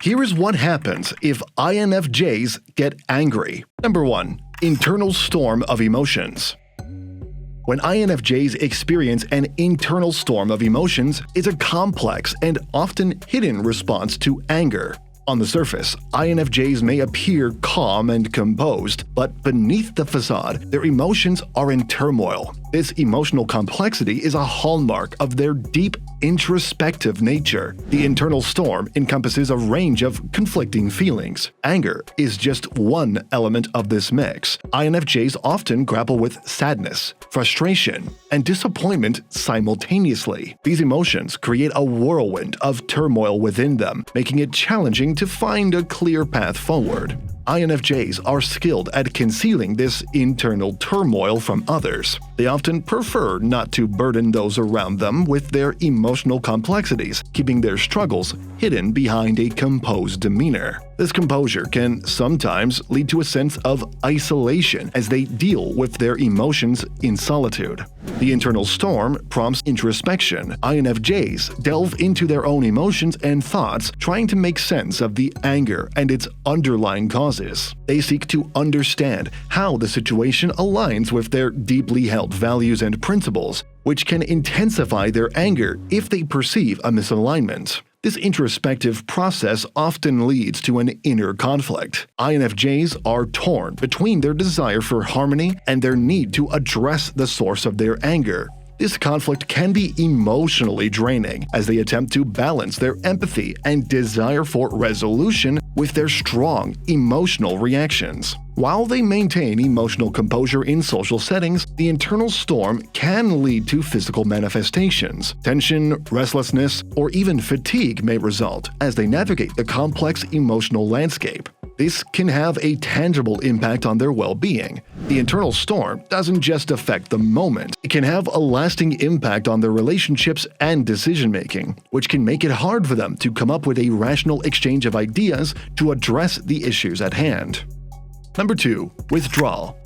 Here is what happens if INFJs get angry. Number 1. Internal storm of emotions. When INFJs experience an internal storm of emotions, it's a complex and often hidden response to anger. On the surface, INFJs may appear calm and composed, but beneath the facade, their emotions are in turmoil. This emotional complexity is a hallmark of their deep introspective nature. The internal storm encompasses a range of conflicting feelings. Anger is just one element of this mix. INFJs often grapple with sadness, frustration, and disappointment simultaneously. These emotions create a whirlwind of turmoil within them, making it challenging to find a clear path forward. INFJs are skilled at concealing this internal turmoil from others. They often prefer not to burden those around them with their emotional complexities, keeping their struggles hidden behind a composed demeanor. This composure can sometimes lead to a sense of isolation as they deal with their emotions in solitude. The internal storm prompts introspection. INFJs delve into their own emotions and thoughts, trying to make sense of the anger and its underlying causes. They seek to understand how the situation aligns with their deeply held values and principles, which can intensify their anger if they perceive a misalignment. This introspective process often leads to an inner conflict. INFJs are torn between their desire for harmony and their need to address the source of their anger. This conflict can be emotionally draining as they attempt to balance their empathy and desire for resolution with their strong emotional reactions. While they maintain emotional composure in social settings, the internal storm can lead to physical manifestations. Tension, restlessness, or even fatigue may result as they navigate the complex emotional landscape. This can have a tangible impact on their well-being. The internal storm doesn't just affect the moment, it can have a lasting impact on their relationships and decision-making, which can make it hard for them to come up with a rational exchange of ideas to address the issues at hand. Number 2. Withdrawal.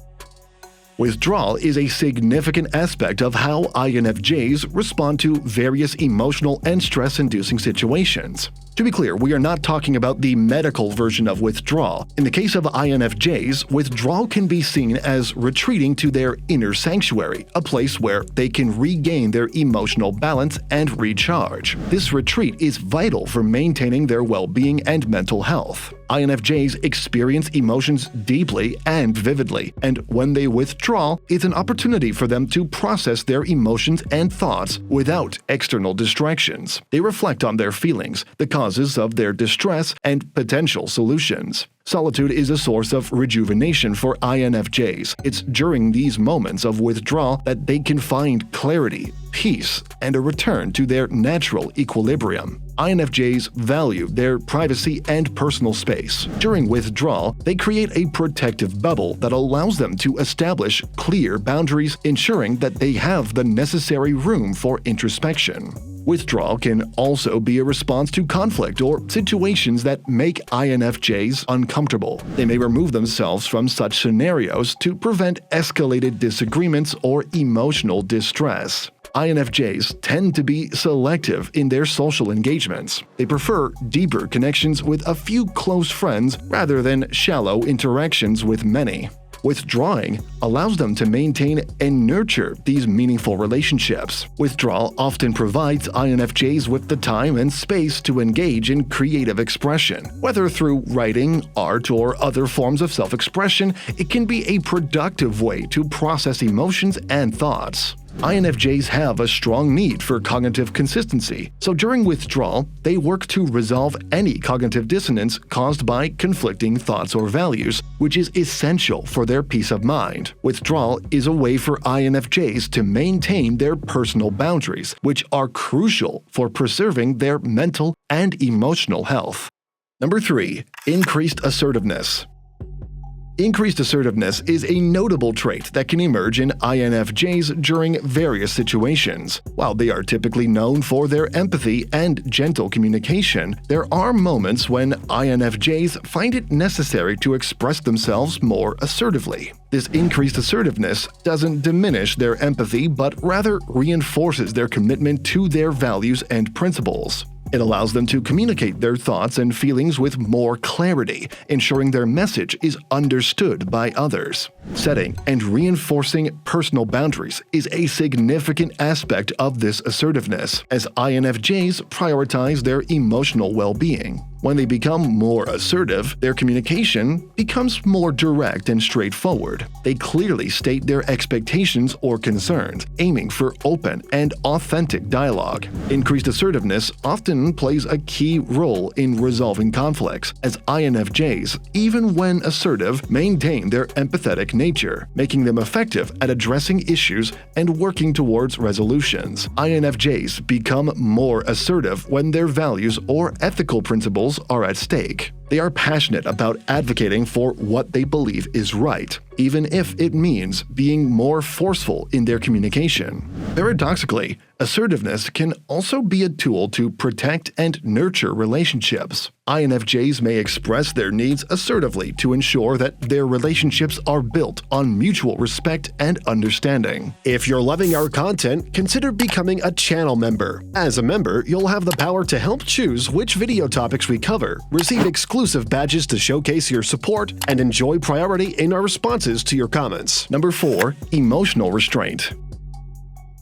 Withdrawal is a significant aspect of how INFJs respond to various emotional and stress-inducing situations. To be clear, we are not talking about the medical version of withdrawal. In the case of INFJs, withdrawal can be seen as retreating to their inner sanctuary, a place where they can regain their emotional balance and recharge. This retreat is vital for maintaining their well-being and mental health. INFJs experience emotions deeply and vividly, and when they withdraw, it's an opportunity for them to process their emotions and thoughts without external distractions. They reflect on their feelings, the causes of their distress, and potential solutions. Solitude is a source of rejuvenation for INFJs. It's during these moments of withdrawal that they can find clarity, peace, and a return to their natural equilibrium. INFJs value their privacy and personal space. During withdrawal, they create a protective bubble that allows them to establish clear boundaries, ensuring that they have the necessary room for introspection. Withdrawal can also be a response to conflict or situations that make INFJs uncomfortable. They may remove themselves from such scenarios to prevent escalated disagreements or emotional distress. INFJs tend to be selective in their social engagements. They prefer deeper connections with a few close friends rather than shallow interactions with many. Withdrawing allows them to maintain and nurture these meaningful relationships. Withdrawal often provides INFJs with the time and space to engage in creative expression. Whether through writing, art, or other forms of self-expression, it can be a productive way to process emotions and thoughts. INFJs have a strong need for cognitive consistency, so during withdrawal, they work to resolve any cognitive dissonance caused by conflicting thoughts or values, which is essential for their peace of mind. Withdrawal is a way for INFJs to maintain their personal boundaries, which are crucial for preserving their mental and emotional health. Number 3. Increased assertiveness. Increased assertiveness is a notable trait that can emerge in INFJs during various situations. While they are typically known for their empathy and gentle communication, there are moments when INFJs find it necessary to express themselves more assertively. This increased assertiveness doesn't diminish their empathy but rather reinforces their commitment to their values and principles. It allows them to communicate their thoughts and feelings with more clarity, ensuring their message is understood by others. Setting and reinforcing personal boundaries is a significant aspect of this assertiveness, as INFJs prioritize their emotional well-being. When they become more assertive, their communication becomes more direct and straightforward. They clearly state their expectations or concerns, aiming for open and authentic dialogue. Increased assertiveness often plays a key role in resolving conflicts, as INFJs, even when assertive, maintain their empathetic nature, making them effective at addressing issues and working towards resolutions. INFJs become more assertive when their values or ethical principles are at stake. They are passionate about advocating for what they believe is right, even if it means being more forceful in their communication. Paradoxically, assertiveness can also be a tool to protect and nurture relationships. INFJs may express their needs assertively to ensure that their relationships are built on mutual respect and understanding. If you're loving our content, consider becoming a channel member. As a member, you'll have the power to help choose which video topics we cover, receive exclusive badges to showcase your support, and enjoy priority in our responses to your comments. Number 4. Emotional restraint.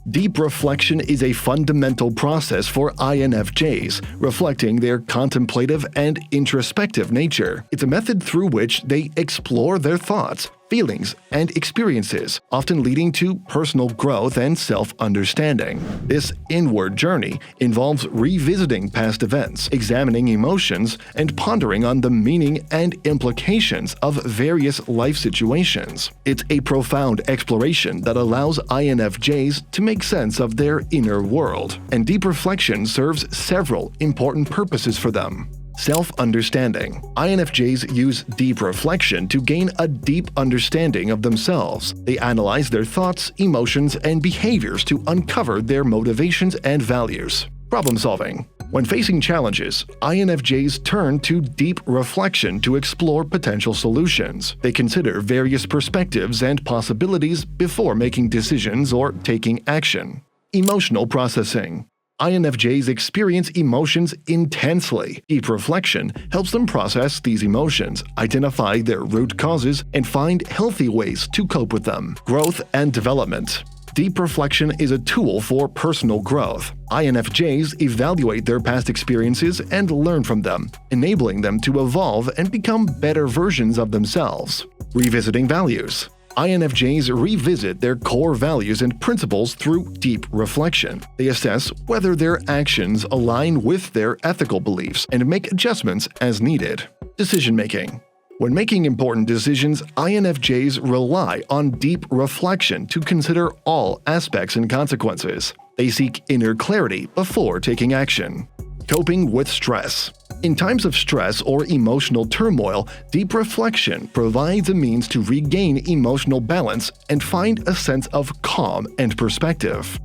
Deep reflection is a fundamental process for INFJs, reflecting their contemplative and introspective nature. It's a method through which they explore their thoughts, feelings, and experiences, often leading to personal growth and self-understanding. This inward journey involves revisiting past events, examining emotions, and pondering on the meaning and implications of various life situations. It's a profound exploration that allows INFJs to make sense of their inner world, and deep reflection serves several important purposes for them. Self-understanding. INFJs use deep reflection to gain a deep understanding of themselves. They analyze their thoughts, emotions, and behaviors to uncover their motivations and values. Problem solving. When facing challenges, INFJs turn to deep reflection to explore potential solutions. They consider various perspectives and possibilities before making decisions or taking action. Emotional processing. INFJs experience emotions intensely. Deep reflection helps them process these emotions, identify their root causes, and find healthy ways to cope with them. Growth and development. Deep reflection is a tool for personal growth. INFJs evaluate their past experiences and learn from them, enabling them to evolve and become better versions of themselves. Revisiting values. INFJs revisit their core values and principles through deep reflection. They assess whether their actions align with their ethical beliefs and make adjustments as needed. Decision-making. When making important decisions, INFJs rely on deep reflection to consider all aspects and consequences. They seek inner clarity before taking action. Coping with stress. In times of stress or emotional turmoil, deep reflection provides a means to regain emotional balance and find a sense of calm and perspective.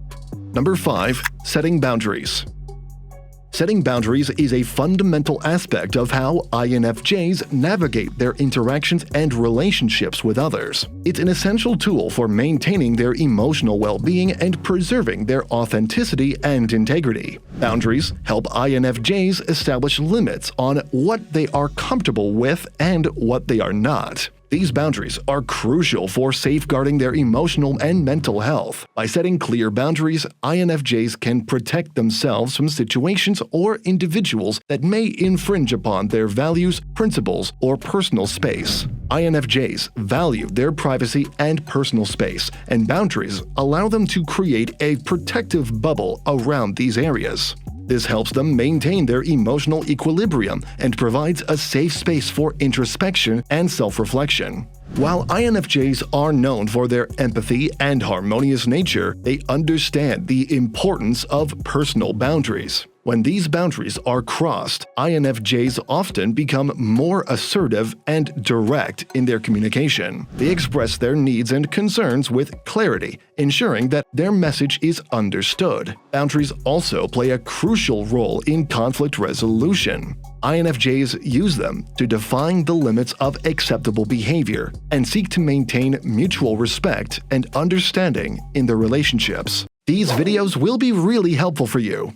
Number 5. Setting boundaries. Setting boundaries is a fundamental aspect of how INFJs navigate their interactions and relationships with others. It's an essential tool for maintaining their emotional well-being and preserving their authenticity and integrity. Boundaries help INFJs establish limits on what they are comfortable with and what they are not. These boundaries are crucial for safeguarding their emotional and mental health. By setting clear boundaries, INFJs can protect themselves from situations or individuals that may infringe upon their values, principles, or personal space. INFJs value their privacy and personal space, and boundaries allow them to create a protective bubble around these areas. This helps them maintain their emotional equilibrium and provides a safe space for introspection and self-reflection. While INFJs are known for their empathy and harmonious nature, they understand the importance of personal boundaries. When these boundaries are crossed, INFJs often become more assertive and direct in their communication. They express their needs and concerns with clarity, ensuring that their message is understood. Boundaries also play a crucial role in conflict resolution. INFJs use them to define the limits of acceptable behavior and seek to maintain mutual respect and understanding in their relationships. These videos will be really helpful for you.